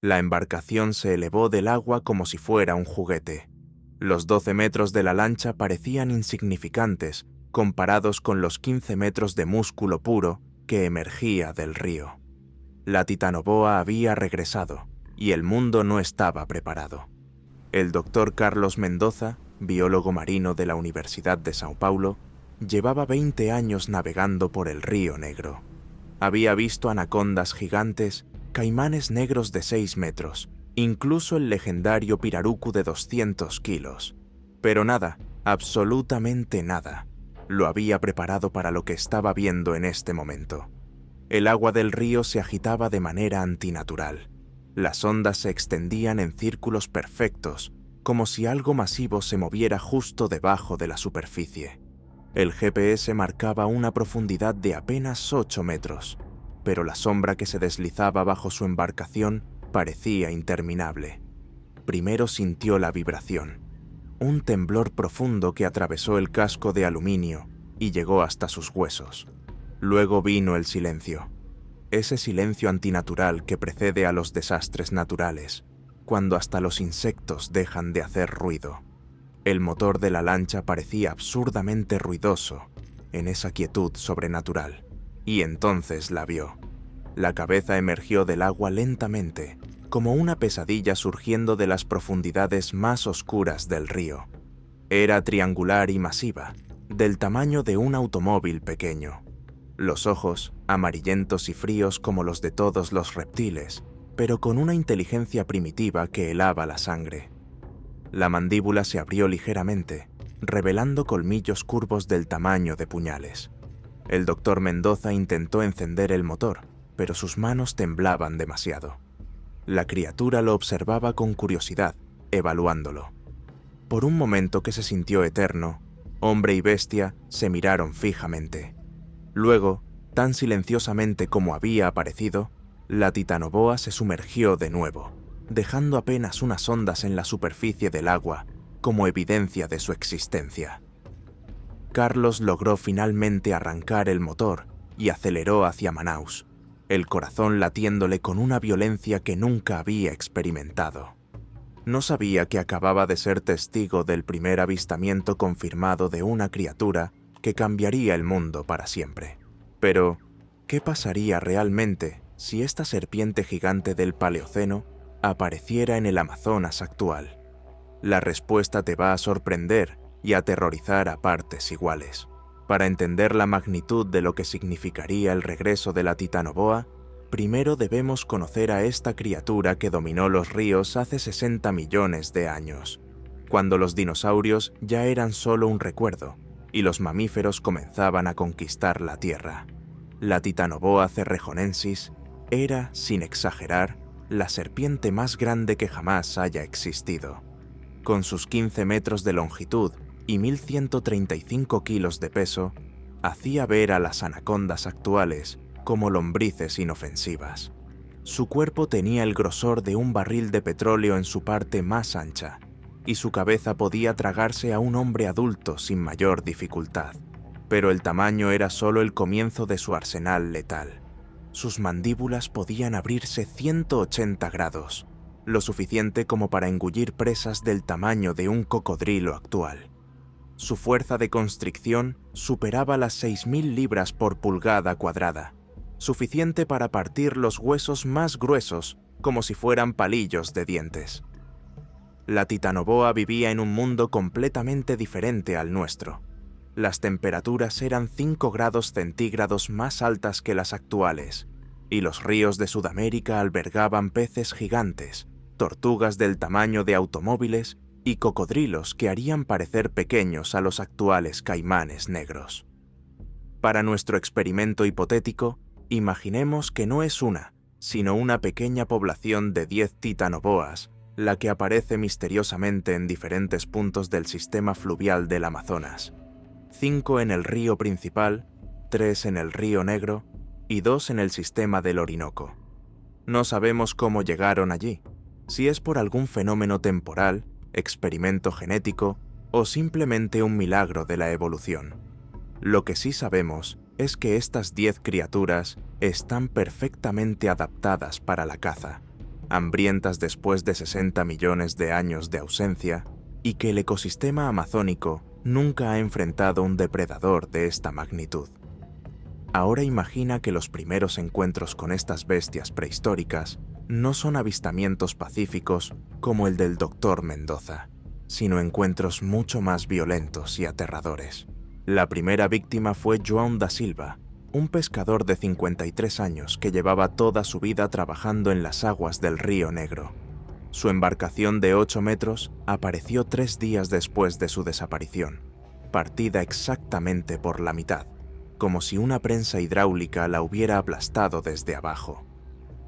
La embarcación se elevó del agua como si fuera un juguete. Los 12 metros de la lancha parecían insignificantes comparados con los 15 metros de músculo puro que emergía del río. La Titanoboa había regresado y el mundo no estaba preparado. El doctor Carlos Mendoza, biólogo marino de la Universidad de São Paulo, llevaba 20 años navegando por el Río Negro. Había visto anacondas gigantes, caimanes negros de 6 metros, incluso el legendario pirarucu de 200 kilos. Pero nada, absolutamente nada, lo había preparado para lo que estaba viendo en este momento. El agua del río se agitaba de manera antinatural. Las ondas se extendían en círculos perfectos, como si algo masivo se moviera justo debajo de la superficie. El GPS marcaba una profundidad de apenas 8 metros, pero la sombra que se deslizaba bajo su embarcación parecía interminable. Primero sintió la vibración, un temblor profundo que atravesó el casco de aluminio y llegó hasta sus huesos. Luego vino el silencio, ese silencio antinatural que precede a los desastres naturales, cuando hasta los insectos dejan de hacer ruido. El motor de la lancha parecía absurdamente ruidoso en esa quietud sobrenatural, y entonces la vio. La cabeza emergió del agua lentamente, como una pesadilla surgiendo de las profundidades más oscuras del río. Era triangular y masiva, del tamaño de un automóvil pequeño. Los ojos, amarillentos y fríos como los de todos los reptiles, pero con una inteligencia primitiva que helaba la sangre. La mandíbula se abrió ligeramente, revelando colmillos curvos del tamaño de puñales. El doctor Mendoza intentó encender el motor, pero sus manos temblaban demasiado. La criatura lo observaba con curiosidad, evaluándolo. Por un momento que se sintió eterno, hombre y bestia se miraron fijamente. Luego, tan silenciosamente como había aparecido, la Titanoboa se sumergió de nuevo, dejando apenas unas ondas en la superficie del agua como evidencia de su existencia. Carlos logró finalmente arrancar el motor y aceleró hacia Manaus, el corazón latiéndole con una violencia que nunca había experimentado. No sabía que acababa de ser testigo del primer avistamiento confirmado de una criatura que cambiaría el mundo para siempre. Pero, ¿qué pasaría realmente si esta serpiente gigante del Paleoceno apareciera en el Amazonas actual? La respuesta te va a sorprender y aterrorizar a partes iguales. Para entender la magnitud de lo que significaría el regreso de la Titanoboa, primero debemos conocer a esta criatura que dominó los ríos hace 60 millones de años, cuando los dinosaurios ya eran solo un recuerdo y los mamíferos comenzaban a conquistar la Tierra. La Titanoboa cerrejonensis era, sin exagerar, la serpiente más grande que jamás haya existido. Con sus 15 metros de longitud y 1.135 kilos de peso, hacía ver a las anacondas actuales como lombrices inofensivas. Su cuerpo tenía el grosor de un barril de petróleo en su parte más ancha, y su cabeza podía tragarse a un hombre adulto sin mayor dificultad. Pero el tamaño era solo el comienzo de su arsenal letal. Sus mandíbulas podían abrirse 180 grados, lo suficiente como para engullir presas del tamaño de un cocodrilo actual. Su fuerza de constricción superaba las 6.000 libras por pulgada cuadrada, suficiente para partir los huesos más gruesos como si fueran palillos de dientes. La Titanoboa vivía en un mundo completamente diferente al nuestro. Las temperaturas eran 5 grados centígrados más altas que las actuales, y los ríos de Sudamérica albergaban peces gigantes, tortugas del tamaño de automóviles y cocodrilos que harían parecer pequeños a los actuales caimanes negros. Para nuestro experimento hipotético, imaginemos que no es una, sino una pequeña población de 10 titanoboas, la que aparece misteriosamente en diferentes puntos del sistema fluvial del Amazonas. 5 en el río principal, 3 en el río Negro y 2 en el sistema del Orinoco. No sabemos cómo llegaron allí, si es por algún fenómeno temporal, experimento genético o simplemente un milagro de la evolución. Lo que sí sabemos es que estas 10 criaturas están perfectamente adaptadas para la caza. hambrientas después de 60 millones de años de ausencia, y que el ecosistema amazónico nunca ha enfrentado un depredador de esta magnitud. Ahora imagina que los primeros encuentros con estas bestias prehistóricas no son avistamientos pacíficos como el del Dr. Mendoza, sino encuentros mucho más violentos y aterradores. La primera víctima fue João da Silva, un pescador de 53 años que llevaba toda su vida trabajando en las aguas del Río Negro. Su embarcación de 8 metros apareció 3 días después de su desaparición, partida exactamente por la mitad, como si una prensa hidráulica la hubiera aplastado desde abajo.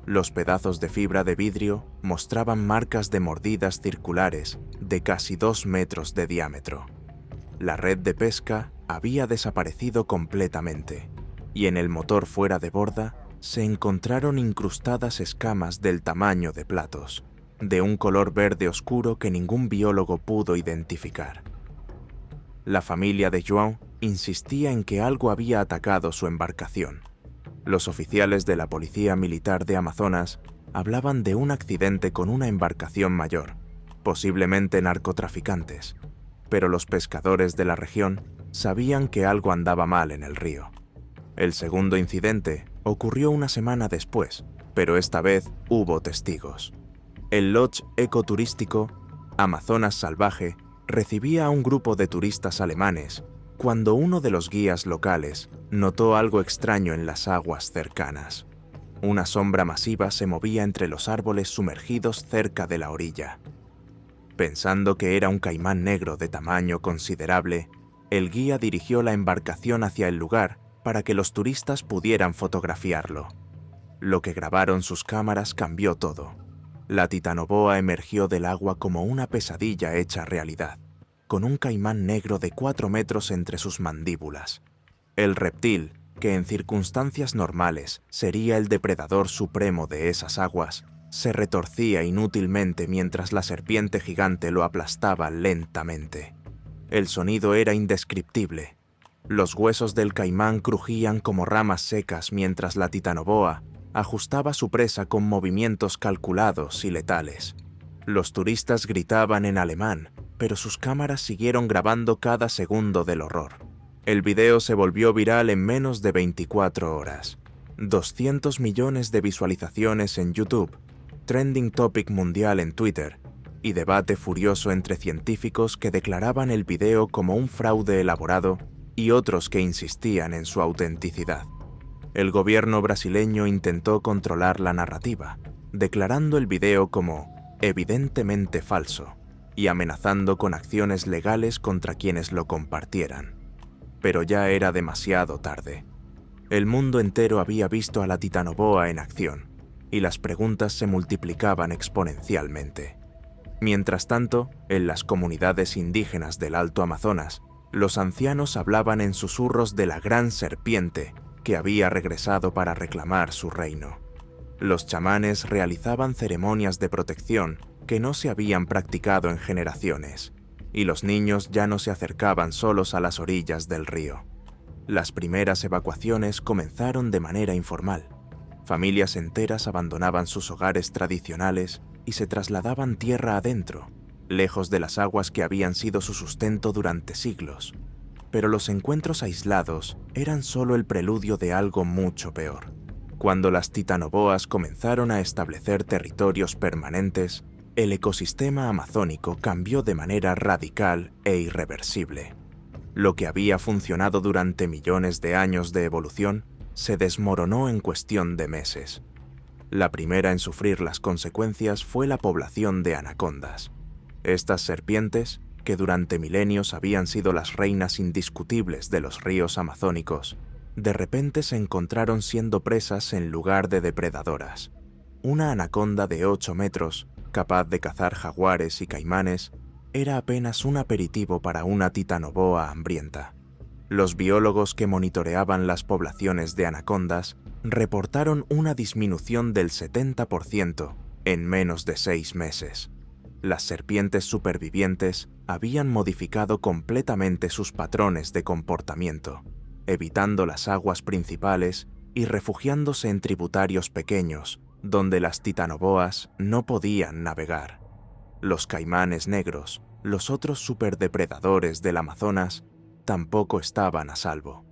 Los pedazos de fibra de vidrio mostraban marcas de mordidas circulares de casi 2 metros de diámetro. La red de pesca había desaparecido completamente, y en el motor fuera de borda se encontraron incrustadas escamas del tamaño de platos, de un color verde oscuro que ningún biólogo pudo identificar. La familia de João insistía en que algo había atacado su embarcación. Los oficiales de la Policía Militar de Amazonas hablaban de un accidente con una embarcación mayor, posiblemente narcotraficantes, pero los pescadores de la región sabían que algo andaba mal en el río. El segundo incidente ocurrió una semana después, pero esta vez hubo testigos. El lodge ecoturístico Amazonas Salvaje recibía a un grupo de turistas alemanes cuando uno de los guías locales notó algo extraño en las aguas cercanas. Una sombra masiva se movía entre los árboles sumergidos cerca de la orilla. Pensando que era un caimán negro de tamaño considerable, el guía dirigió la embarcación hacia el lugar para que los turistas pudieran fotografiarlo. Lo que grabaron sus cámaras cambió todo. La titanoboa emergió del agua como una pesadilla hecha realidad, con un caimán negro de 4 metros entre sus mandíbulas. El reptil, que en circunstancias normales sería el depredador supremo de esas aguas, se retorcía inútilmente mientras la serpiente gigante lo aplastaba lentamente. El sonido era indescriptible. Los huesos del caimán crujían como ramas secas mientras la titanoboa ajustaba su presa con movimientos calculados y letales. Los turistas gritaban en alemán, pero sus cámaras siguieron grabando cada segundo del horror. El video se volvió viral en menos de 24 horas. 200 millones de visualizaciones en YouTube, trending topic mundial en Twitter, y debate furioso entre científicos que declaraban el video como un fraude elaborado y otros que insistían en su autenticidad. El gobierno brasileño intentó controlar la narrativa, declarando el video como evidentemente falso y amenazando con acciones legales contra quienes lo compartieran. Pero ya era demasiado tarde. El mundo entero había visto a la titanoboa en acción, y las preguntas se multiplicaban exponencialmente. Mientras tanto, en las comunidades indígenas del Alto Amazonas, los ancianos hablaban en susurros de la gran serpiente que había regresado para reclamar su reino. Los chamanes realizaban ceremonias de protección que no se habían practicado en generaciones, y los niños ya no se acercaban solos a las orillas del río. Las primeras evacuaciones comenzaron de manera informal. Familias enteras abandonaban sus hogares tradicionales y se trasladaban tierra adentro, lejos de las aguas que habían sido su sustento durante siglos. Pero los encuentros aislados eran solo el preludio de algo mucho peor. Cuando las titanoboas comenzaron a establecer territorios permanentes, el ecosistema amazónico cambió de manera radical e irreversible. Lo que había funcionado durante millones de años de evolución se desmoronó en cuestión de meses. La primera en sufrir las consecuencias fue la población de anacondas. Estas serpientes, que durante milenios habían sido las reinas indiscutibles de los ríos amazónicos, de repente se encontraron siendo presas en lugar de depredadoras. Una anaconda de 8 metros, capaz de cazar jaguares y caimanes, era apenas un aperitivo para una titanoboa hambrienta. Los biólogos que monitoreaban las poblaciones de anacondas reportaron una disminución del 70% en menos de 6 meses. Las serpientes supervivientes habían modificado completamente sus patrones de comportamiento, evitando las aguas principales y refugiándose en tributarios pequeños donde las titanoboas no podían navegar. Los caimanes negros, los otros superdepredadores del Amazonas, tampoco estaban a salvo.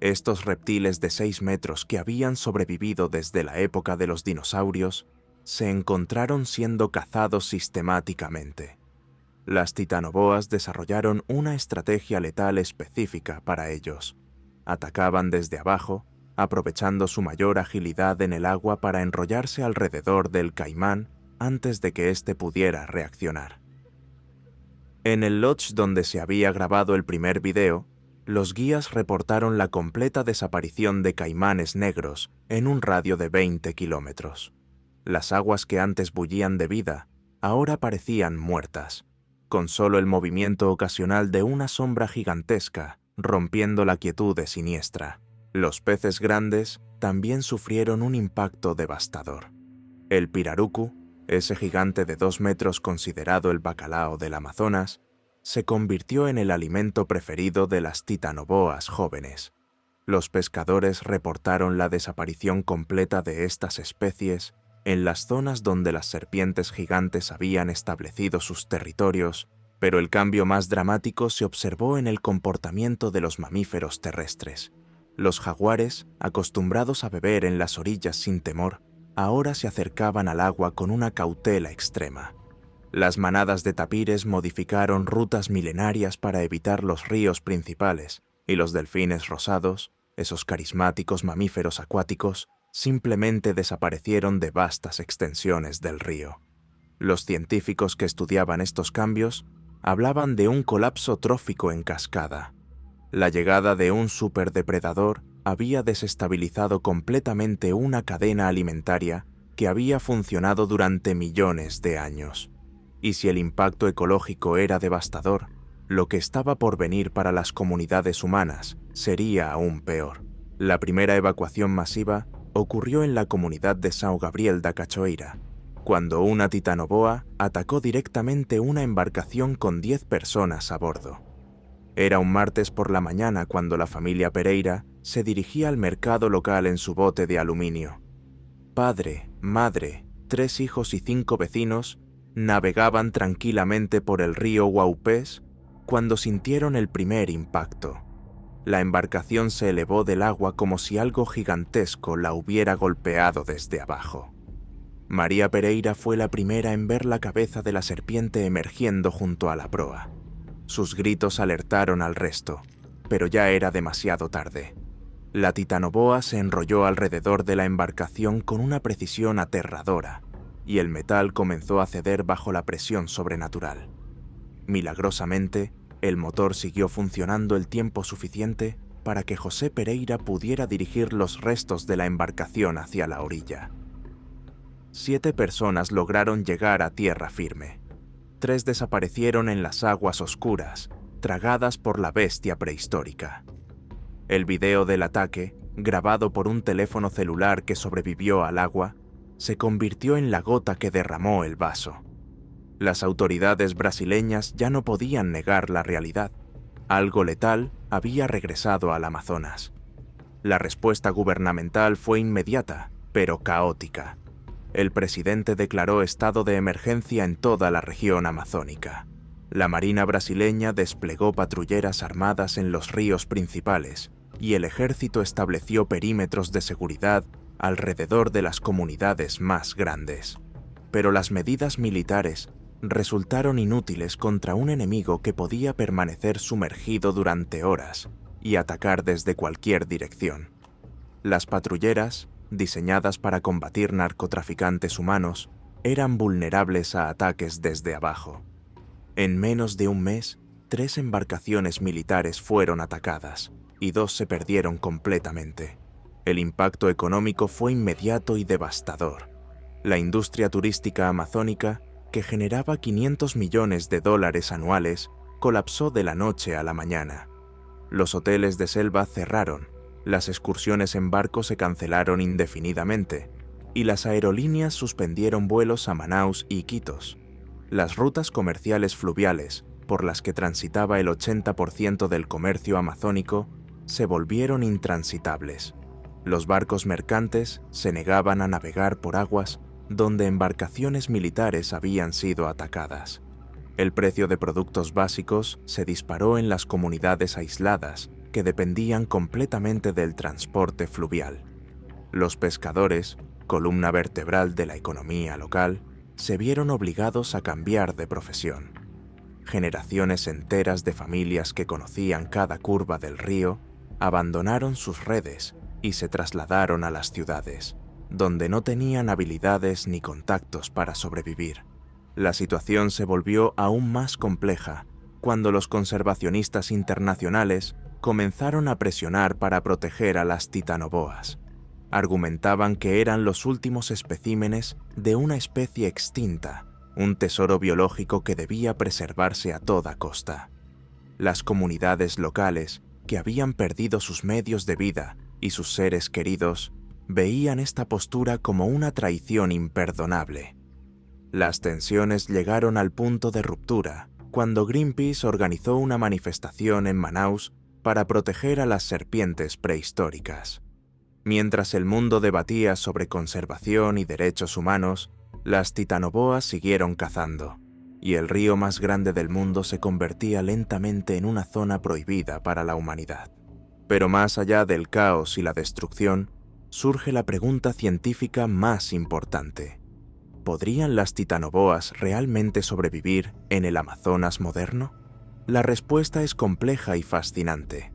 Estos reptiles de 6 metros que habían sobrevivido desde la época de los dinosaurios se encontraron siendo cazados sistemáticamente. Las titanoboas desarrollaron una estrategia letal específica para ellos. Atacaban desde abajo, aprovechando su mayor agilidad en el agua para enrollarse alrededor del caimán antes de que éste pudiera reaccionar. En el lodge donde se había grabado el primer video, los guías reportaron la completa desaparición de caimanes negros en un radio de 20 kilómetros. Las aguas que antes bullían de vida ahora parecían muertas, con solo el movimiento ocasional de una sombra gigantesca rompiendo la quietud siniestra. Los peces grandes también sufrieron un impacto devastador. El pirarucu, ese gigante de 2 metros considerado el bacalao del Amazonas, se convirtió en el alimento preferido de las titanoboas jóvenes. Los pescadores reportaron la desaparición completa de estas especies en las zonas donde las serpientes gigantes habían establecido sus territorios, pero el cambio más dramático se observó en el comportamiento de los mamíferos terrestres. Los jaguares, acostumbrados a beber en las orillas sin temor, ahora se acercaban al agua con una cautela extrema. Las manadas de tapires modificaron rutas milenarias para evitar los ríos principales, y los delfines rosados, esos carismáticos mamíferos acuáticos, simplemente desaparecieron de vastas extensiones del río. Los científicos que estudiaban estos cambios hablaban de un colapso trófico en cascada. La llegada de un superdepredador había desestabilizado completamente una cadena alimentaria que había funcionado durante millones de años. Y si el impacto ecológico era devastador, lo que estaba por venir para las comunidades humanas sería aún peor. La primera evacuación masiva ocurrió en la comunidad de São Gabriel da Cachoeira, cuando una titanoboa atacó directamente una embarcación con 10 personas a bordo. Era un martes por la mañana cuando la familia Pereira se dirigía al mercado local en su bote de aluminio. Padre, madre, 3 hijos y 5 vecinos navegaban tranquilamente por el río Guaupés cuando sintieron el primer impacto. La embarcación se elevó del agua como si algo gigantesco la hubiera golpeado desde abajo. María Pereira fue la primera en ver la cabeza de la serpiente emergiendo junto a la proa. Sus gritos alertaron al resto, pero ya era demasiado tarde. La titanoboa se enrolló alrededor de la embarcación con una precisión aterradora, y el metal comenzó a ceder bajo la presión sobrenatural. Milagrosamente, el motor siguió funcionando el tiempo suficiente para que José Pereira pudiera dirigir los restos de la embarcación hacia la orilla. 7 personas lograron llegar a tierra firme. 3 desaparecieron en las aguas oscuras, tragadas por la bestia prehistórica. El video del ataque, grabado por un teléfono celular que sobrevivió al agua, se convirtió en la gota que derramó el vaso. Las autoridades brasileñas ya no podían negar la realidad. Algo letal había regresado al Amazonas. La respuesta gubernamental fue inmediata, pero caótica. El presidente declaró estado de emergencia en toda la región amazónica. La Marina brasileña desplegó patrulleras armadas en los ríos principales y el ejército estableció perímetros de seguridad alrededor de las comunidades más grandes. Pero las medidas militares resultaron inútiles contra un enemigo que podía permanecer sumergido durante horas y atacar desde cualquier dirección. Las patrulleras, diseñadas para combatir narcotraficantes humanos, eran vulnerables a ataques desde abajo. En menos de un mes, 3 embarcaciones militares fueron atacadas y 2 se perdieron completamente. El impacto económico fue inmediato y devastador. La industria turística amazónica, que generaba $500 millones anuales, colapsó de la noche a la mañana. Los hoteles de selva cerraron, las excursiones en barco se cancelaron indefinidamente y las aerolíneas suspendieron vuelos a Manaus y Iquitos. Las rutas comerciales fluviales, por las que transitaba el 80% del comercio amazónico, se volvieron intransitables. Los barcos mercantes se negaban a navegar por aguas donde embarcaciones militares habían sido atacadas. El precio de productos básicos se disparó en las comunidades aisladas que dependían completamente del transporte fluvial. Los pescadores, columna vertebral de la economía local, se vieron obligados a cambiar de profesión. Generaciones enteras de familias que conocían cada curva del río abandonaron sus redes y se trasladaron a las ciudades, donde no tenían habilidades ni contactos para sobrevivir. La situación se volvió aún más compleja cuando los conservacionistas internacionales comenzaron a presionar para proteger a las titanoboas. Argumentaban que eran los últimos especímenes de una especie extinta, un tesoro biológico que debía preservarse a toda costa. Las comunidades locales, que habían perdido sus medios de vida y sus seres queridos, veían esta postura como una traición imperdonable. Las tensiones llegaron al punto de ruptura cuando Greenpeace organizó una manifestación en Manaus para proteger a las serpientes prehistóricas. Mientras el mundo debatía sobre conservación y derechos humanos, las titanoboas siguieron cazando, y el río más grande del mundo se convertía lentamente en una zona prohibida para la humanidad. Pero más allá del caos y la destrucción, surge la pregunta científica más importante. ¿Podrían las titanoboas realmente sobrevivir en el Amazonas moderno? La respuesta es compleja y fascinante.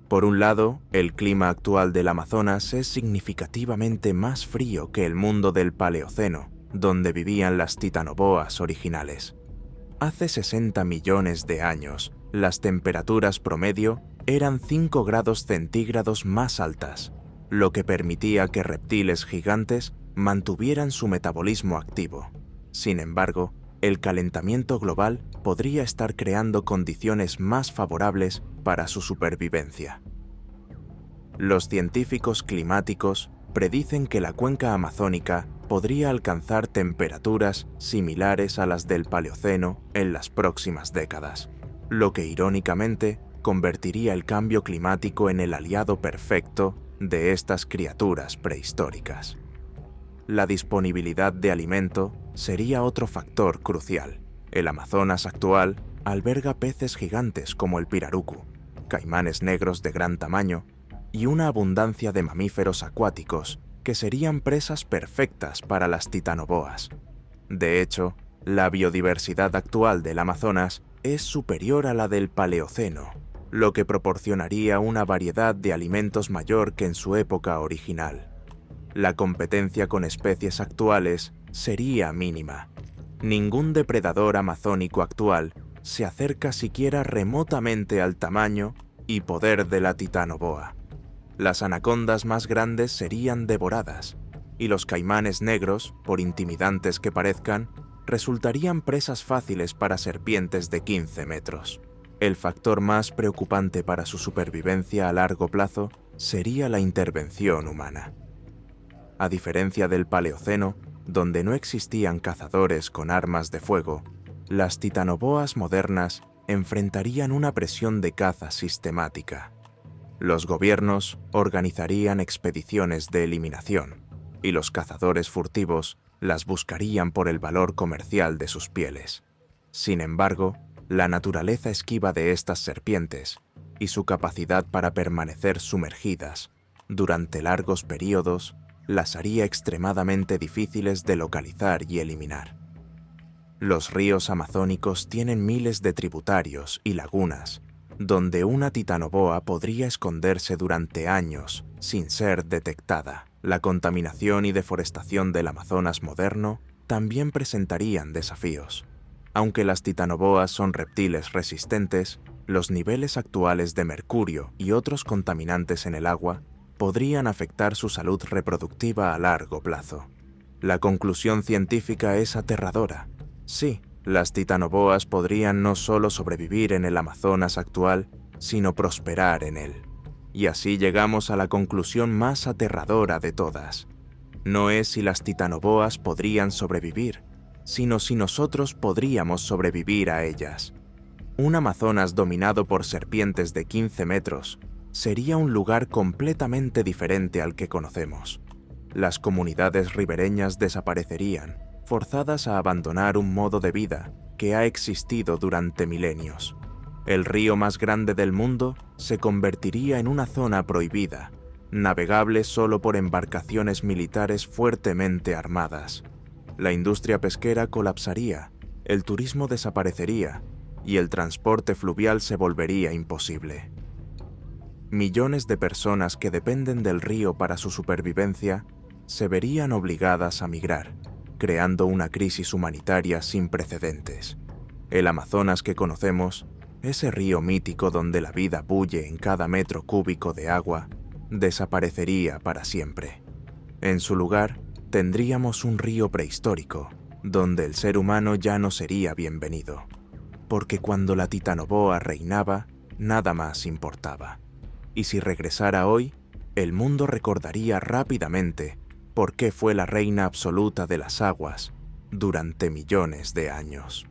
Por un lado, el clima actual del Amazonas es significativamente más frío que el mundo del Paleoceno, donde vivían las titanoboas originales. Hace 60 millones de años, las temperaturas promedio eran 5 grados centígrados más altas, lo que permitía que reptiles gigantes mantuvieran su metabolismo activo. Sin embargo, el calentamiento global podría estar creando condiciones más favorables para su supervivencia. Los científicos climáticos predicen que la cuenca amazónica podría alcanzar temperaturas similares a las del Paleoceno en las próximas décadas, lo que irónicamente convertiría el cambio climático en el aliado perfecto de estas criaturas prehistóricas. La disponibilidad de alimento sería otro factor crucial. El Amazonas actual alberga peces gigantes como el pirarucu, caimanes negros de gran tamaño y una abundancia de mamíferos acuáticos que serían presas perfectas para las titanoboas. De hecho, la biodiversidad actual del Amazonas es superior a la del Paleoceno, lo que proporcionaría una variedad de alimentos mayor que en su época original. La competencia con especies actuales sería mínima. Ningún depredador amazónico actual se acerca siquiera remotamente al tamaño y poder de la titanoboa. Las anacondas más grandes serían devoradas, y los caimanes negros, por intimidantes que parezcan, resultarían presas fáciles para serpientes de 15 metros. El factor más preocupante para su supervivencia a largo plazo sería la intervención humana. A diferencia del Paleoceno, donde no existían cazadores con armas de fuego, las titanoboas modernas enfrentarían una presión de caza sistemática. Los gobiernos organizarían expediciones de eliminación, y los cazadores furtivos las buscarían por el valor comercial de sus pieles. Sin embargo, la naturaleza esquiva de estas serpientes y su capacidad para permanecer sumergidas durante largos periodos las haría extremadamente difíciles de localizar y eliminar. Los ríos amazónicos tienen miles de tributarios y lagunas, donde una titanoboa podría esconderse durante años sin ser detectada. La contaminación y deforestación del Amazonas moderno también presentarían desafíos. Aunque las titanoboas son reptiles resistentes, los niveles actuales de mercurio y otros contaminantes en el agua podrían afectar su salud reproductiva a largo plazo. La conclusión científica es aterradora. Sí, las titanoboas podrían no solo sobrevivir en el Amazonas actual, sino prosperar en él. Y así llegamos a la conclusión más aterradora de todas. No es si las titanoboas podrían sobrevivir, sino si nosotros podríamos sobrevivir a ellas. Un Amazonas dominado por serpientes de 15 metros sería un lugar completamente diferente al que conocemos. Las comunidades ribereñas desaparecerían, forzadas a abandonar un modo de vida que ha existido durante milenios. El río más grande del mundo se convertiría en una zona prohibida, navegable solo por embarcaciones militares fuertemente armadas. La industria pesquera colapsaría, el turismo desaparecería y el transporte fluvial se volvería imposible. Millones de personas que dependen del río para su supervivencia se verían obligadas a migrar, creando una crisis humanitaria sin precedentes. El Amazonas que conocemos, ese río mítico donde la vida bulle en cada metro cúbico de agua, desaparecería para siempre. En su lugar, tendríamos un río prehistórico, donde el ser humano ya no sería bienvenido, porque cuando la Titanoboa reinaba, nada más importaba. Y si regresara hoy, el mundo recordaría rápidamente por qué fue la reina absoluta de las aguas durante millones de años.